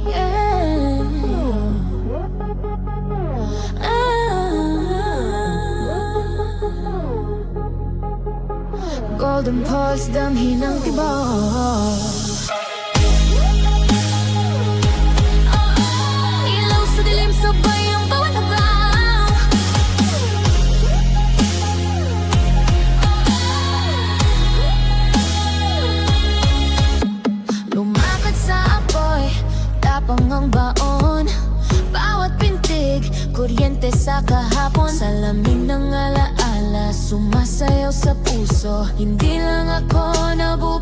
Yeah. Golden pulse, damhin ng tibok. Ilaw sa dilim, sabay ang bawat hagam. Lumakad sa apoy, tapang ang baon. Bawat pintig, kuryente sa kahapon. Salamin ng alaala, sumasayaw sa puso. Hindi lang ako nabubuhay.